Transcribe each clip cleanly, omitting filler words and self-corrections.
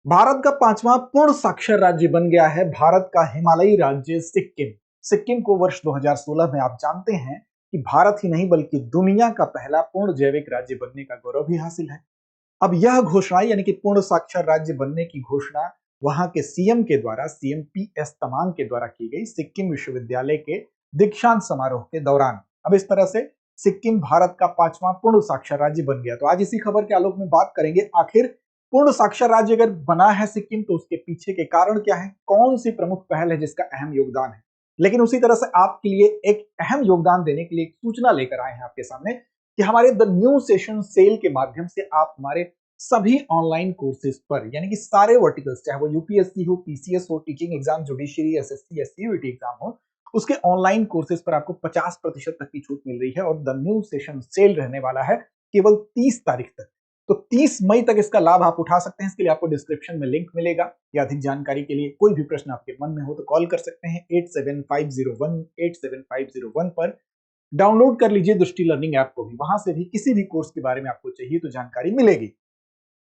भारत का पांचवां पूर्ण साक्षर राज्य बन गया है भारत का हिमालयी राज्य सिक्किम। सिक्किम को वर्ष 2016 में आप जानते हैं कि भारत ही नहीं बल्कि दुनिया का पहला पूर्ण जैविक राज्य बनने का गौरव भी हासिल है। अब यह घोषणा यानी कि पूर्ण साक्षर राज्य बनने की घोषणा वहां के सीएम के द्वारा, सीएम पी.एस. तमांग के द्वारा की गई सिक्किम विश्वविद्यालय के दीक्षांत समारोह के दौरान। अब इस तरह से सिक्किम भारत का पांचवां पूर्ण साक्षर राज्य बन गया। तो आज इसी खबर के आलोक में बात करेंगे, आखिर पूर्ण साक्षर राज्य अगर बना है सिक्किम तो उसके पीछे के कारण क्या है, कौन सी प्रमुख पहल है जिसका अहम योगदान है। लेकिन उसी तरह से आपके लिए एक अहम योगदान देने के लिए एक सूचना लेकर आए हैं आपके सामने कि हमारे द न्यू सेशन सेल के माध्यम से आप हमारे सभी ऑनलाइन कोर्सेज पर यानी कि सारे वर्टिकल्स, चाहे वो यूपीएससी हो, पीसीएस हो, teaching exam, judiciary, SSC, SCUET exam हो, उसके ऑनलाइन कोर्सेज पर आपको 50% तक की छूट मिल रही है। और द न्यू सेशन सेल रहने वाला है केवल 30 तारीख तक। तो 30 मई तक इसका लाभ आप उठा सकते हैं। इसके लिए आपको डिस्क्रिप्शन में लिंक मिलेगा या अधिक जानकारी के लिए कोई भी प्रश्न आपके मन में हो तो कॉल कर सकते हैं 8750187501 पर। डाउनलोड कर लीजिए दृष्टि लर्निंग ऐप को भी, वहां से भी किसी भी कोर्स के बारे में आपको चाहिए तो जानकारी मिलेगी।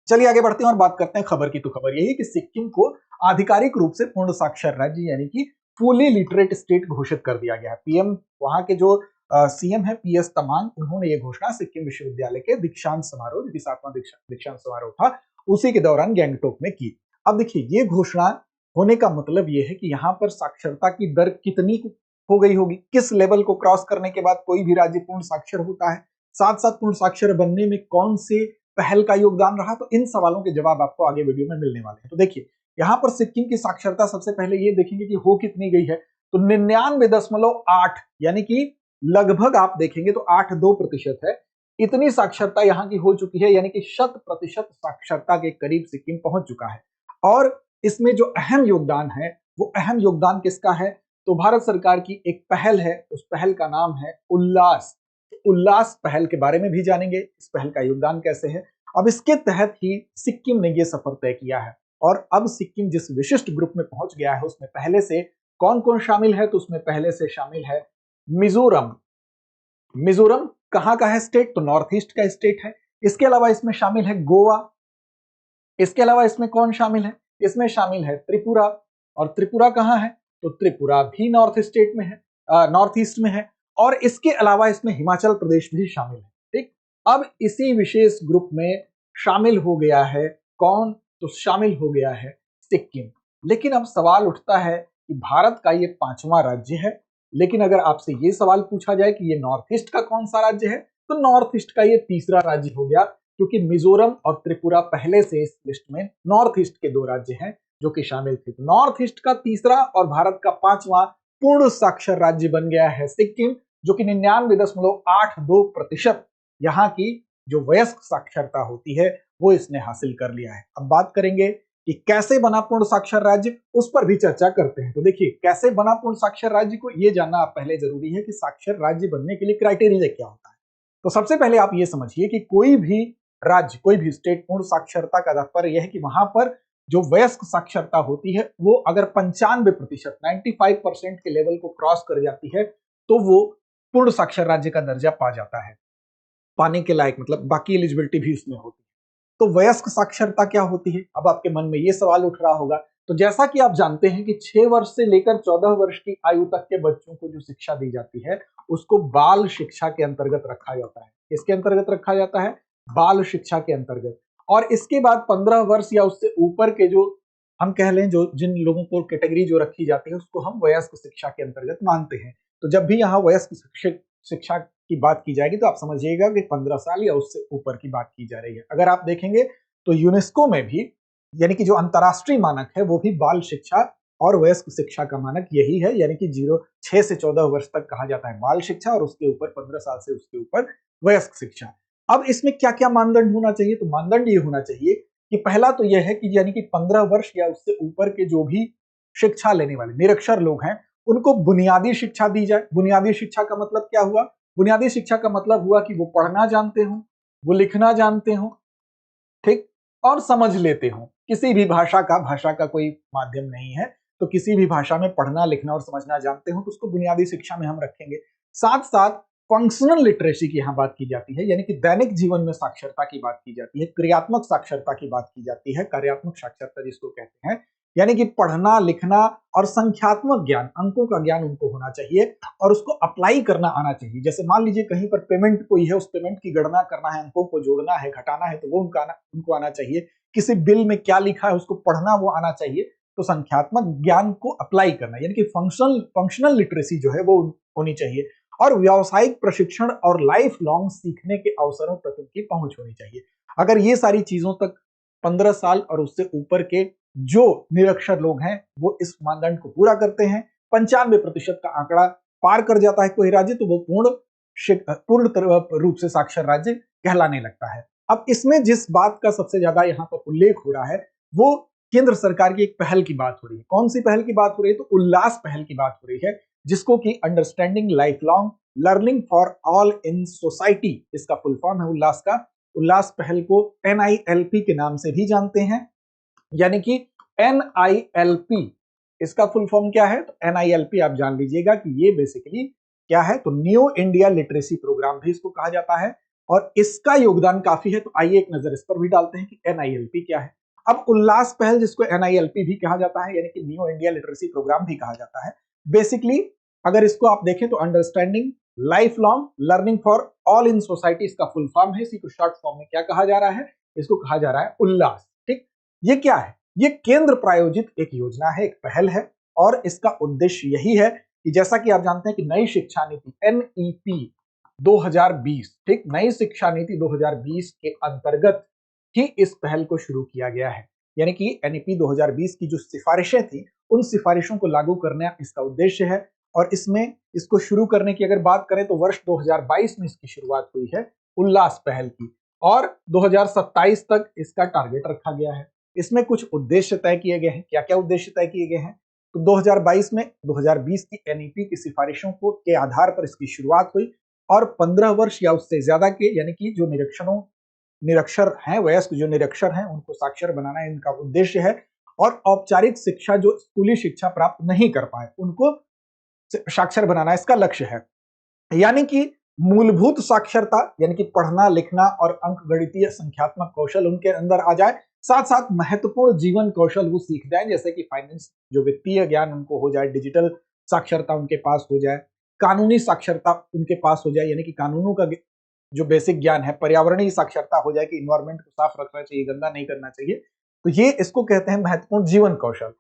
चलिए आगे बढ़ते हैं और बात करते हैं खबर की। तो खबर यही कि सिक्किम को आधिकारिक रूप से पूर्ण साक्षर राज्य यानी कि फुली लिटरेट स्टेट घोषित कर दिया गया है। पीएम, वहां के जो सीएम है पी.एस. तमांग, उन्होंने ये घोषणा सिक्किम विश्वविद्यालय के दीक्षांत समारोह, जो कि 7वां दीक्षांत समारोह था, उसी के दौरान गैंगटोक में की। अब देखिए, ये घोषणा होने का मतलब ये है कि यहाँ पर साक्षरता की दर कितनी हो गई होगी, किस लेवल को क्रॉस करने के बाद कोई भी राज्य पूर्ण साक्षर होता है, साथ साथ पूर्ण साक्षर बनने में कौन से पहल का योगदान रहा। तो इन सवालों के जवाब आपको आगे वीडियो में मिलने वाले हैं। तो देखिए, यहाँ पर सिक्किम की साक्षरता सबसे पहले ये देखेंगे कि हो कितनी गई है। तो 99.8 यानी कि लगभग आप देखेंगे तो 8.2% है। इतनी साक्षरता यहाँ की हो चुकी है, यानी कि 100% साक्षरता के करीब सिक्किम पहुंच चुका है। और इसमें जो अहम योगदान है, वो अहम योगदान किसका है? तो भारत सरकार की एक पहल है, उस पहल का नाम है उल्लास। उल्लास पहल के बारे में भी जानेंगे, इस पहल का योगदान कैसे है। अब इसके तहत ही सिक्किम ने यह सफर तय किया है। और अब सिक्किम जिस विशिष्ट ग्रुप में पहुंच गया है, उसमें पहले से कौन कौन शामिल है? तो उसमें पहले से शामिल है मिजोरम। मिजोरम कहां का है स्टेट? तो नॉर्थ ईस्ट का स्टेट है। इसके अलावा इसमें शामिल है गोवा। इसके अलावा इसमें कौन शामिल है? इसमें शामिल है त्रिपुरा। और त्रिपुरा कहां है? तो त्रिपुरा भी नॉर्थ स्टेट में है, नॉर्थ ईस्ट में है। और इसके अलावा इसमें हिमाचल प्रदेश भी शामिल है। ठीक, अब इसी विशेष ग्रुप में शामिल हो गया है कौन? तो शामिल हो गया है सिक्किम। लेकिन अब सवाल उठता है कि भारत का ये पांचवा राज्य है, लेकिन अगर आपसे ये सवाल पूछा जाए कि ये नॉर्थ ईस्ट का कौन सा राज्य है, तो नॉर्थ ईस्ट का ये तीसरा राज्य हो गया, क्योंकि मिजोरम और त्रिपुरा पहले से इस लिस्ट में नॉर्थ ईस्ट के दो राज्य हैं जो कि शामिल थे। तो नॉर्थ ईस्ट का तीसरा और भारत का पांचवा पूर्ण साक्षर राज्य बन गया है सिक्किम, जो कि 99.82% यहाँ की जो वयस्क साक्षरता होती है वो इसने हासिल कर लिया है। अब बात करेंगे कि कैसे बना पूर्ण साक्षर राज्य, उस पर भी चर्चा करते हैं। तो देखिए, कैसे बना पूर्ण साक्षर राज्य को ये जानना आप पहले जरूरी है कि साक्षर राज्य बनने के लिए क्राइटेरिया क्या होता है। तो सबसे पहले आप ये समझिए कि कोई भी राज्य, कोई भी स्टेट पूर्ण साक्षरता का तात्पर्य यह है कि वहां पर जो वयस्क साक्षरता होती है वो अगर 95%, 95% के लेवल को क्रॉस कर जाती है तो वो पूर्ण साक्षर राज्य का दर्जा पा जाता है, पाने के लायक, मतलब बाकी एलिजिबिलिटी भी उसमें होती है। तो वयस्क साक्षरता क्या होती है? अब आपके मन में ये सवाल उठ रहा होगा। तो जैसा कि आप जानते हैं कि 6 वर्ष से लेकर 14 वर्ष की आयु तक के बच्चों को जो शिक्षा दी जाती है उसको बाल शिक्षा के अंतर्गत रखा जाता है। किसके अंतर्गत रखा जाता है? बाल शिक्षा के अंतर्गत। और इसके बाद 15 वर्ष या उससे ऊपर के जो हम कह लें, जो जिन लोगों को कैटेगरी जो रखी जाती है उसको हम वयस्क शिक्षा के अंतर्गत मानते हैं। तो जब भी यहाँ वयस्क शिक्षा की बात की जाएगी तो आप समझिएगा कि 15 साल या उससे ऊपर की बात की जा रही है। अगर आप देखेंगे तो यूनेस्को में भी, यानी कि जो अंतरराष्ट्रीय मानक है, वो भी बाल शिक्षा और वयस्क शिक्षा का मानक यही है, यानी कि 6 से 14 वर्ष तक कहा जाता है बाल शिक्षा और उसके ऊपर 15 साल से उसके ऊपर वयस्क शिक्षा। अब इसमें क्या क्या मानदंड होना चाहिए? तो मानदंड ये होना चाहिए कि पहला तो यह है कि यानी कि 15 वर्ष या उससे ऊपर के जो भी शिक्षा लेने वाले निरक्षर लोग हैं उनको बुनियादी शिक्षा दी जाए। बुनियादी शिक्षा का मतलब क्या हुआ? बुनियादी शिक्षा का मतलब हुआ कि वो पढ़ना जानते हो, वो लिखना जानते हो, ठीक, और समझ लेते हो। किसी भी भाषा का कोई माध्यम नहीं है, तो किसी भी भाषा में पढ़ना लिखना और समझना जानते हो तो उसको बुनियादी शिक्षा में हम रखेंगे। साथ साथ फंक्शनल लिटरेसी की यहाँ बात की जाती है, यानी कि दैनिक जीवन में साक्षरता की बात की जाती है, क्रियात्मक साक्षरता की बात की जाती है, कार्यात्मक साक्षरता जिसको कहते हैं, यानी कि पढ़ना लिखना और संख्यात्मक ज्ञान, अंकों का ज्ञान उनको होना चाहिए और उसको अप्लाई करना आना चाहिए। जैसे मान लीजिए कहीं पर पेमेंट कोई है, उस पेमेंट की गणना करना है, अंकों को जोड़ना है, घटाना है, तो वो उनको आना चाहिए। किसी बिल में क्या लिखा है उसको पढ़ना वो आना चाहिए। तो संख्यात्मक ज्ञान को अप्लाई करना यानी कि फंक्शनल लिटरेसी जो है वो होनी चाहिए। और व्यावसायिक प्रशिक्षण और लाइफ लॉन्ग सीखने के अवसरों तक उनकी पहुंच होनी चाहिए। अगर ये सारी चीजों तक 15 साल और उससे ऊपर के जो निरक्षर लोग हैं वो इस मानदंड को पूरा करते हैं, 95% का आंकड़ा पार कर जाता है कोई राज्य, तो वो पूर्ण रूप से साक्षर राज्य कहलाने लगता है। अब इसमें जिस बात का सबसे ज्यादा यहाँ पर उल्लेख हो रहा है वो केंद्र सरकार की एक पहल की बात हो रही है। कौन सी पहल की बात हो रही है? तो उल्लास पहल की बात हो रही है, जिसको कि understanding life long learning for all in society, इसका फुल फॉर्म है उल्लास का। उल्लास पहल को NILP के नाम से भी जानते हैं, यानी कि NILP इसका फुल फॉर्म क्या है? तो NILP आप जान लीजिएगा कि ये बेसिकली क्या है, तो न्यू इंडिया लिटरेसी प्रोग्राम भी इसको कहा जाता है और इसका योगदान काफी है। तो आइए एक नजर इस पर भी डालते हैं कि NILP क्या है। अब उल्लास पहल जिसको NILP भी कहा जाता है, यानी कि न्यू इंडिया लिटरेसी प्रोग्राम भी कहा जाता है, बेसिकली अगर इसको आप देखें तो understanding life long learning for all in society इसका फुल फॉर्म है। इसी को शॉर्ट फॉर्म में क्या कहा जा रहा है? इसको कहा जा रहा है उल्लास। ठीक, ये क्या है? ये केंद्र प्रायोजित एक योजना है, एक पहल है और इसका उद्देश्य यही है कि जैसा कि आप जानते हैं कि नई शिक्षा नीति NEP 2020, ठीक, नई शिक्षा नीति 2020 के अंतर्गत ही इस पहल को शुरू किया गया है। यानी कि NEP 2020 की जो सिफारिशें थी उन सिफारिशों को लागू करना इसका उद्देश्य है। और इसमें इसको शुरू करने की अगर बात करें तो वर्ष 2022 में इसकी शुरुआत हुई है उल्लास पहल की और 2027 तक इसका टारगेट रखा गया है। इसमें कुछ उद्देश्य तय किए गए हैं। क्या क्या उद्देश्य तय किए गए हैं? तो 2022 में 2020 की NEP की सिफारिशों को के आधार पर इसकी शुरुआत हुई और 15 वर्ष या उससे ज्यादा के यानी कि जो निरक्षर हैं, वयस्क जो निरक्षर हैं, उनको साक्षर बनाना इनका उद्देश्य है। और औपचारिक शिक्षा जो स्कूली शिक्षा प्राप्त नहीं कर पाए उनको साक्षर बनाना इसका लक्ष्य है। यानी कि मूलभूत साक्षरता यानी कि पढ़ना लिखना और अंकगणितीय संख्यात्मक कौशल उनके अंदर आ जाए, साथ साथ महत्वपूर्ण जीवन कौशल वो सीख जाए, जैसे कि फाइनेंस जो वित्तीय ज्ञान उनको हो जाए, डिजिटल साक्षरता उनके पास हो जाए, कानूनी साक्षरता उनके पास हो जाए, यानी कि कानूनों का जो बेसिक ज्ञान है, पर्यावरणीय साक्षरता हो जाए कि इन्वायरमेंट को साफ रखना चाहिए, गंदा नहीं करना चाहिए। तो ये इसको कहते हैं महत्वपूर्ण जीवन कौशल।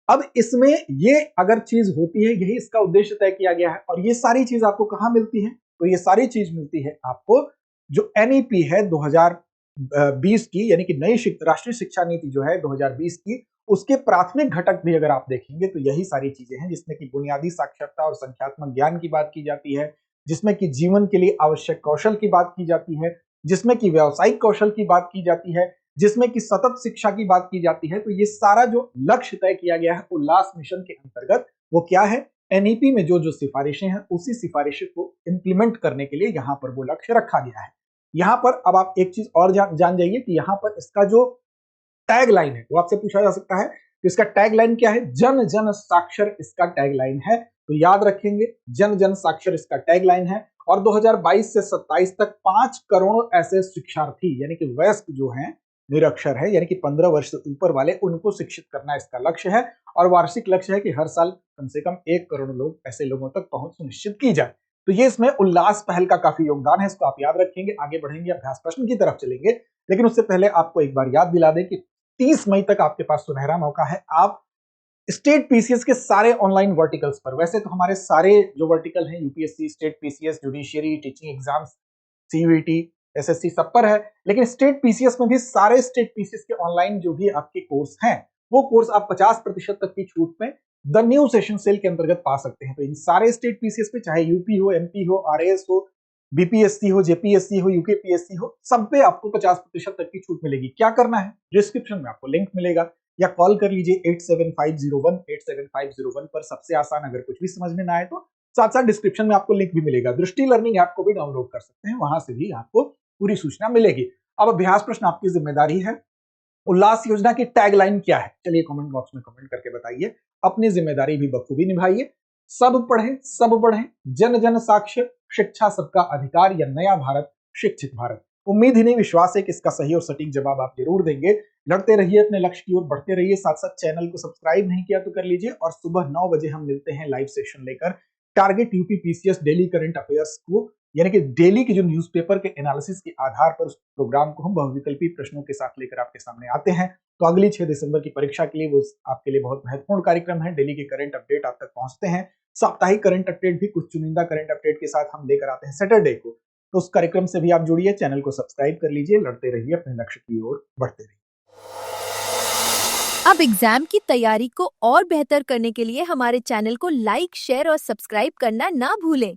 अब इसमें ये अगर चीज होती है, यही इसका उद्देश्य तय किया गया है। और ये सारी चीज आपको कहां मिलती है? तो ये सारी चीज मिलती है आपको जो NEP है 2020 की, यानी कि नई राष्ट्रीय शिक्षा नीति जो है 2020 की, उसके प्राथमिक घटक भी अगर आप देखेंगे तो यही सारी चीजें हैं, जिसमें कि बुनियादी साक्षरता और संख्यात्मक ज्ञान की बात की जाती है, जिसमें कि जीवन के लिए आवश्यक कौशल की बात की जाती है, जिसमें कि व्यावसायिक कौशल की बात की जाती है, जिसमें कि सतत शिक्षा की बात की जाती है। तो ये सारा जो लक्ष्य तय किया गया है उल्लास मिशन के अंतर्गत, वो क्या है? NEP में जो जो सिफारिशें हैं उसी सिफारिशों को इंप्लीमेंट करने के लिए यहाँ पर वो लक्ष्य रखा गया है। यहाँ पर अब आप एक चीज और जान जाइए कि यहाँ पर इसका जो टैग लाइन है वो आपसे पूछा जा सकता है, तो इसका टैग लाइन क्या है? जन जन साक्षर इसका टैग लाइन है। तो याद रखेंगे, जन जन साक्षर इसका टैग लाइन है। और 2022 से 27 तक 5 करोड़ ऐसे शिक्षार्थी यानी कि वयस्क जो हैं, निरक्षर है, यानी कि 15 वर्ष से ऊपर वाले, उनको शिक्षित करना इसका लक्ष्य है। और वार्षिक लक्ष्य है कि हर साल कम से कम 1 करोड़ लोग ऐसे लोगों तक पहुंच सुनिश्चित की जाए। तो ये इसमें उल्लास पहल का काफी योगदान है, इसको आप याद रखेंगे। आगे बढ़ेंगे, अभ्यास प्रश्न की तरफ चलेंगे, लेकिन उससे पहले आपको एक बार याद दिला दें कि 30 मई तक आपके पास सुनहरा मौका है। आप स्टेट PCS के सारे ऑनलाइन वर्टिकल्स पर, वैसे तो हमारे सारे जो वर्टिकल हैं UPSC, state PCS, judiciary, teaching exams, CUET, SSC सब पर है, लेकिन स्टेट PCS में भी सारे स्टेट PCS के ऑनलाइन जो भी आपके कोर्स हैं, वो कोर्स आप 50% तक की छूट में द न्यू सेशन सेल के अंतर्गत पा सकते हैं। तो इन सारे स्टेट PCS पे, चाहे UP हो, MP हो, RAS हो, BPSC हो, JPSC हो, UKPSC हो, सब पे आपको 50% तक की छूट मिलेगी। क्या करना है? डिस्क्रिप्शन में आपको लिंक मिलेगा या कॉल कर लीजिए 87501 पर। सबसे आसान, अगर कुछ भी समझ में ना आए तो साथ साथ डिस्क्रिप्शन में आपको लिंक भी मिलेगा। दृष्टि लर्निंग ऐप को भी डाउनलोड कर सकते हैं, वहां से भी आपको पूरी सूचना मिलेगी। अब अभ्यास प्रश्न आपकी जिम्मेदारी है। उल्लास योजना की टैगलाइन क्या है? चलिए कमेंट बॉक्स में कमेंट करके बताइए। अपनी जिम्मेदारी भी बखूबी निभाइए। सब पढ़े सब बढ़े, जन जन साक्षर, शिक्षा सबका अधिकार या नया भारत शिक्षित भारत। उम्मीद ही नहीं विश्वास है कि इसका सही और सटीक जवाब आप जरूर देंगे। लड़ते रहिए, अपने लक्ष्य की ओर बढ़ते रहिए। साथ साथ चैनल को सब्सक्राइब नहीं किया तो कर लीजिए। और सुबह 9 बजे हम मिलते हैं लाइव सेशन लेकर target UP PCS daily current affairs को, यानी कि डेली की जो न्यूज़पेपर के एनालिसिस के आधार पर उस प्रोग्राम को हम बहुविकल्पी प्रश्नों के साथ लेकर आपके सामने आते हैं। तो अगली 6 दिसंबर की परीक्षा के लिए वो आपके लिए बहुत महत्वपूर्ण कार्यक्रम है। डेली के करंट अपडेट आप तक पहुंचते हैं। साप्ताहिक करंट अपडेट भी कुछ चुनिंदा करंट अपडेट के साथ हम लेकर आते हैं सैटरडे को। तो उस कार्यक्रम से भी आप जुड़िए, चैनल को सब्सक्राइब कर लीजिए। लड़ते रहिए, अपने लक्ष्य की ओर बढ़ते रहिए। अब एग्जाम की तैयारी को और बेहतर करने के लिए हमारे चैनल को लाइक, शेयर और सब्सक्राइब करना ना भूलें।